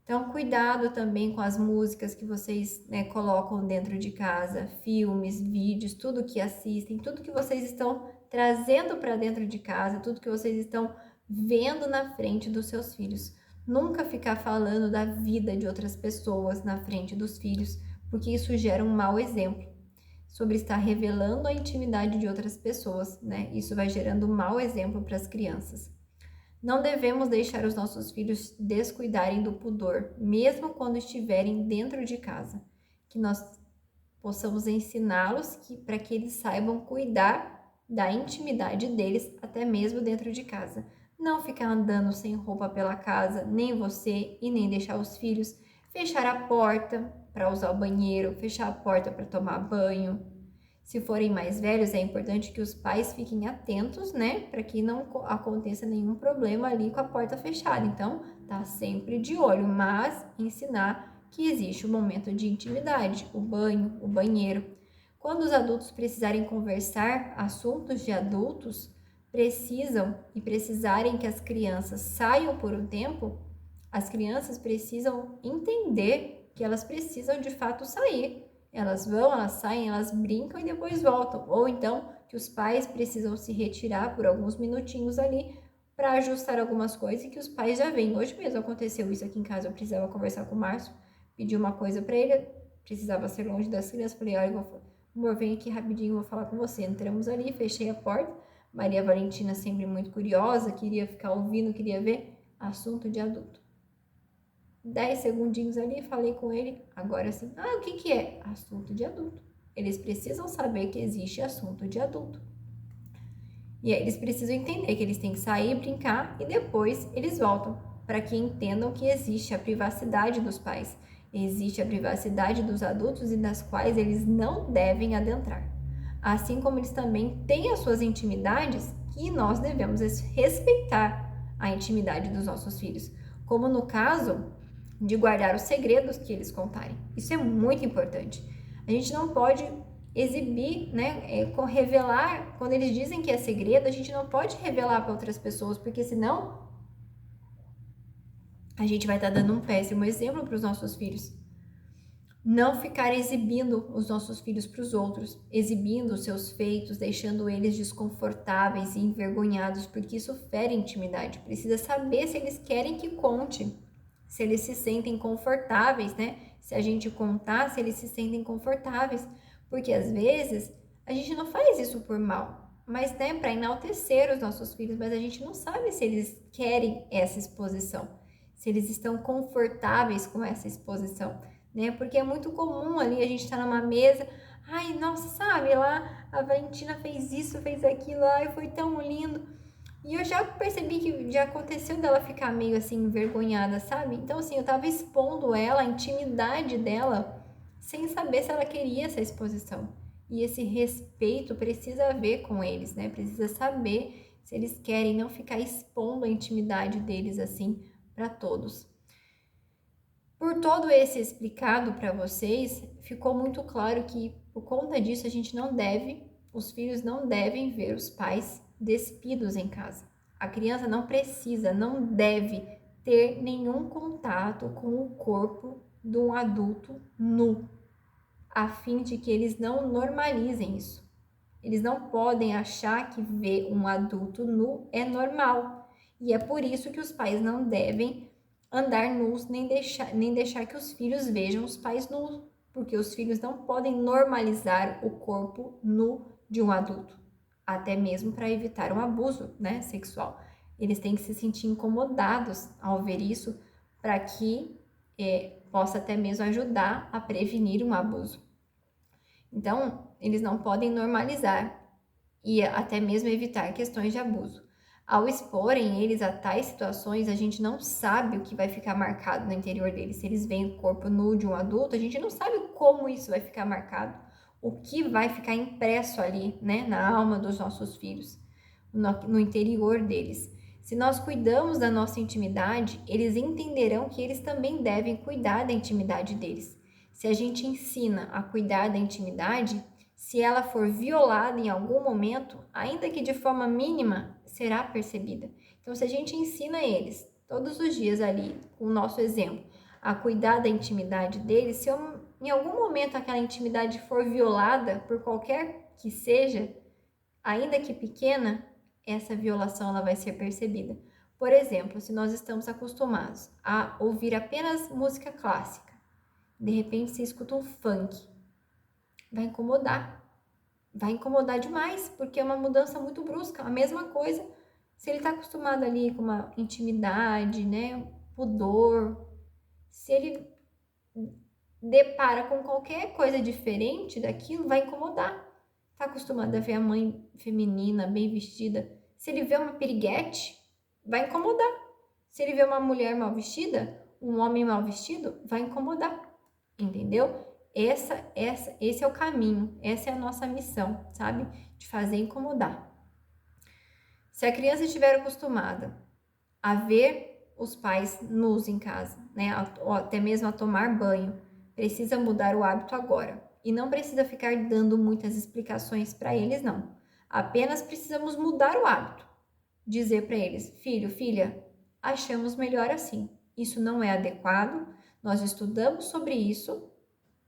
Então, cuidado também com as músicas que vocês, né, colocam dentro de casa, filmes, vídeos, tudo que assistem, tudo que vocês estão trazendo para dentro de casa, tudo que vocês estão vendo na frente dos seus filhos. Nunca ficar falando da vida de outras pessoas na frente dos filhos, porque isso gera um mau exemplo. Sobre estar revelando a intimidade de outras pessoas, né? Isso vai gerando um mau exemplo para as crianças. Não devemos deixar os nossos filhos descuidarem do pudor, mesmo quando estiverem dentro de casa. Que nós possamos ensiná-los para que eles saibam cuidar da intimidade deles, até mesmo dentro de casa. Não ficar andando sem roupa pela casa, nem você e nem deixar os filhos. Fechar a porta para usar o banheiro, fechar a porta para tomar banho. Se forem mais velhos, é importante que os pais fiquem atentos, né? Para que não aconteça nenhum problema ali com a porta fechada. Então, tá sempre de olho, mas ensinar que existe um momento de intimidade, o banho, o banheiro. Quando os adultos precisarem conversar assuntos de adultos, precisarem que as crianças saiam por um tempo, as crianças precisam entender que elas precisam de fato sair. Elas vão, elas saem, elas brincam e depois voltam. Ou então que os pais precisam se retirar por alguns minutinhos ali para ajustar algumas coisas e que os pais já vêm. Hoje mesmo aconteceu isso aqui em casa, eu precisava conversar com o Márcio, pedi uma coisa para ele, precisava ser longe das crianças, falei, olha, amor, vem aqui rapidinho, vou falar com você. Entramos ali, fechei a porta, Maria Valentina sempre muito curiosa, queria ficar ouvindo, queria ver, assunto de adulto. 10 segundinhos ali, falei com ele, agora sim, o que é? Assunto de adulto. Eles precisam saber que existe assunto de adulto. E aí eles precisam entender que eles têm que sair, brincar e depois eles voltam, para que entendam que existe a privacidade dos pais, existe a privacidade dos adultos e das quais eles não devem adentrar. Assim como eles também têm as suas intimidades que nós devemos respeitar a intimidade dos nossos filhos, como no caso de guardar os segredos que eles contarem. Isso é muito importante. A gente não pode exibir, né, revelar, quando eles dizem que é segredo, a gente não pode revelar para outras pessoas, porque senão a gente vai estar dando um péssimo exemplo para os nossos filhos. Não ficar exibindo os nossos filhos para os outros, exibindo os seus feitos, deixando eles desconfortáveis e envergonhados, porque isso fere a intimidade. Precisa saber se eles querem que conte, se eles se sentem confortáveis, né? Se a gente contar, se eles se sentem confortáveis, porque às vezes a gente não faz isso por mal, mas né, para enaltecer os nossos filhos, mas a gente não sabe se eles querem essa exposição, se eles estão confortáveis com essa exposição, né? Porque é muito comum ali a gente estar numa mesa, ai, nossa, sabe, lá a Valentina fez isso, fez aquilo, ai, foi tão lindo. E eu já percebi que já aconteceu dela ficar meio assim envergonhada, sabe? Então assim, eu tava expondo ela, a intimidade dela, sem saber se ela queria essa exposição. E esse respeito precisa ver com eles, né? Precisa saber se eles querem, não ficar expondo a intimidade deles assim para todos. Por todo esse explicado para vocês, ficou muito claro que por conta disso os filhos não devem ver os pais despidos em casa. A criança não precisa, não deve ter nenhum contato com o corpo de um adulto nu, a fim de que eles não normalizem isso. Eles não podem achar que ver um adulto nu é normal. E é por isso que os pais não devem andar nus, nem deixar que os filhos vejam os pais nus, porque os filhos não podem normalizar o corpo nu de um adulto, até mesmo para evitar um abuso, né, sexual. Eles têm que se sentir incomodados ao ver isso, para que possa até mesmo ajudar a prevenir um abuso. Então, eles não podem normalizar e até mesmo evitar questões de abuso. Ao exporem eles a tais situações, a gente não sabe o que vai ficar marcado no interior deles. Se eles veem o corpo nu de um adulto, a gente não sabe como isso vai ficar marcado, o que vai ficar impresso ali, né, na alma dos nossos filhos, no interior deles. Se nós cuidamos da nossa intimidade, eles entenderão que eles também devem cuidar da intimidade deles. Se a gente ensina a cuidar da intimidade, se ela for violada em algum momento, ainda que de forma mínima, será percebida. Então, se a gente ensina eles todos os dias ali, com o nosso exemplo, a cuidar da intimidade deles, se em algum momento aquela intimidade for violada por qualquer que seja, ainda que pequena, essa violação ela vai ser percebida. Por exemplo, se nós estamos acostumados a ouvir apenas música clássica, de repente você escuta um funk, vai incomodar demais, porque é uma mudança muito brusca. A mesma coisa, se ele está acostumado ali com uma intimidade, né, pudor, se ele depara com qualquer coisa diferente daquilo, vai incomodar. Está acostumado a ver a mãe feminina, bem vestida, se ele vê uma piriguete, vai incomodar. Se ele vê uma mulher mal vestida, um homem mal vestido, vai incomodar, entendeu? Esse é o caminho, essa é a nossa missão, sabe? De fazer incomodar. Se a criança estiver acostumada a ver os pais nus em casa, né? Ou até mesmo a tomar banho, precisa mudar o hábito agora. E não precisa ficar dando muitas explicações para eles, não. Apenas precisamos mudar o hábito. Dizer para eles, filho, filha, achamos melhor assim. Isso não é adequado, nós estudamos sobre isso,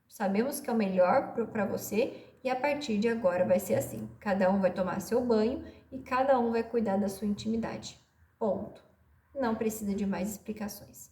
sabemos que é o melhor para você e a partir de agora vai ser assim. Cada um vai tomar seu banho e cada um vai cuidar da sua intimidade. Ponto. Não precisa de mais explicações.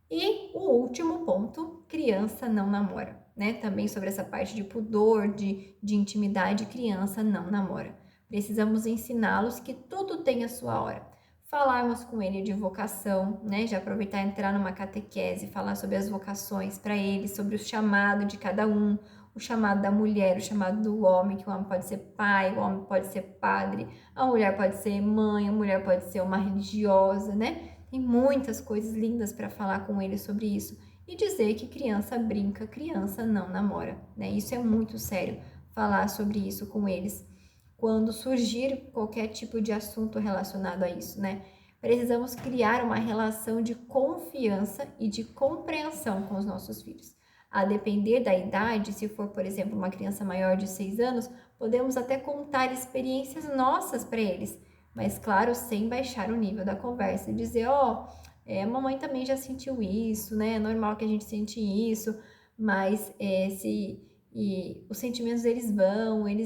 E o último ponto, criança não namora, né? Também sobre essa parte de pudor, de intimidade, criança não namora. Precisamos ensiná-los que tudo tem a sua hora. Falarmos com ele de vocação, né? Já aproveitar e entrar numa catequese, falar sobre as vocações para ele, sobre o chamado de cada um, o chamado da mulher, o chamado do homem, que o homem pode ser pai, o homem pode ser padre, a mulher pode ser mãe, a mulher pode ser uma religiosa, né? Tem muitas coisas lindas para falar com ele sobre isso. E dizer que criança brinca, criança não namora, né? Isso é muito sério, falar sobre isso com eles quando surgir qualquer tipo de assunto relacionado a isso, né? Precisamos criar uma relação de confiança e de compreensão com os nossos filhos. A depender da idade, se for, por exemplo, uma criança maior de 6 anos, podemos até contar experiências nossas para eles, mas claro, sem baixar o nível da conversa e dizer, a mamãe também já sentiu isso, né? É normal que a gente sente isso, mas os sentimentos eles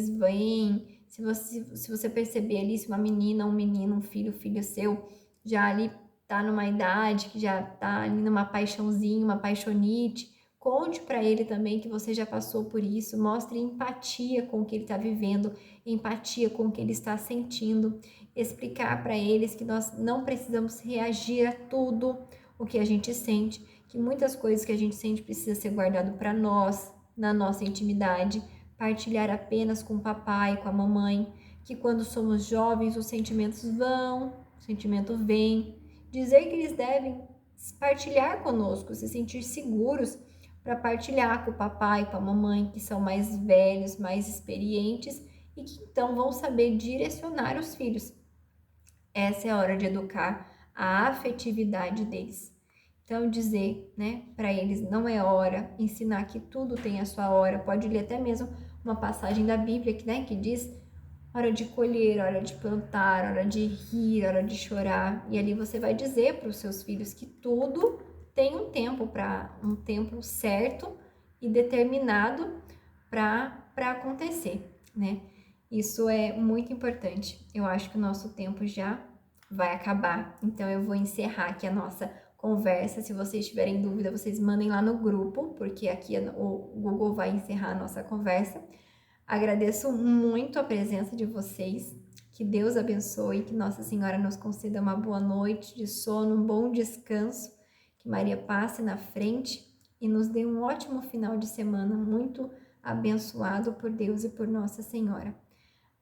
vêm. Se você perceber ali, se uma menina, um menino, um filho seu, já ali tá numa idade que já tá ali numa paixãozinha, uma paixonite, conte para ele também que você já passou por isso, mostre empatia com o que ele está vivendo, empatia com o que ele está sentindo, explicar para eles que nós não precisamos reagir a tudo o que a gente sente, que muitas coisas que a gente sente precisa ser guardado para nós, na nossa intimidade, partilhar apenas com o papai, com a mamãe, que quando somos jovens os sentimentos vão, o sentimento vem, dizer que eles devem partilhar conosco, se sentir seguros para partilhar com o papai, com a mamãe, que são mais velhos, mais experientes e que então vão saber direcionar os filhos. Essa é a hora de educar a afetividade deles. Então, dizer, né, para eles não é hora, ensinar que tudo tem a sua hora. Pode ler até mesmo uma passagem da Bíblia que diz hora de colher, hora de plantar, hora de rir, hora de chorar. E ali você vai dizer para os seus filhos que tudo tem um tempo certo e determinado para acontecer, né? Isso é muito importante. Eu acho que o nosso tempo já vai acabar, então eu vou encerrar aqui a nossa conversa. Se vocês tiverem dúvida, vocês mandem lá no grupo, porque aqui o Google vai encerrar a nossa conversa. Agradeço muito a presença de vocês. Que Deus abençoe, que Nossa Senhora nos conceda uma boa noite de sono, um bom descanso, que Maria passe na frente e nos dê um ótimo final de semana, muito abençoado por Deus e por Nossa Senhora.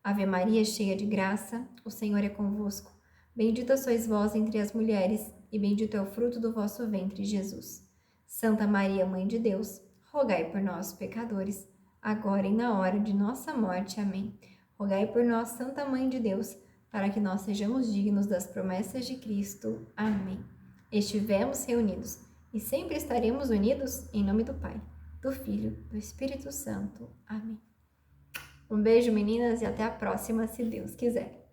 Ave Maria, cheia de graça, o Senhor é convosco. Bendita sois vós entre as mulheres, e bendito é o fruto do vosso ventre, Jesus. Santa Maria, Mãe de Deus, rogai por nós, pecadores, agora e na hora de nossa morte. Amém. Rogai por nós, Santa Mãe de Deus, para que nós sejamos dignos das promessas de Cristo. Amém. Estivemos reunidos e sempre estaremos unidos em nome do Pai, do Filho, do Espírito Santo. Amém. Um beijo, meninas, e até a próxima, se Deus quiser.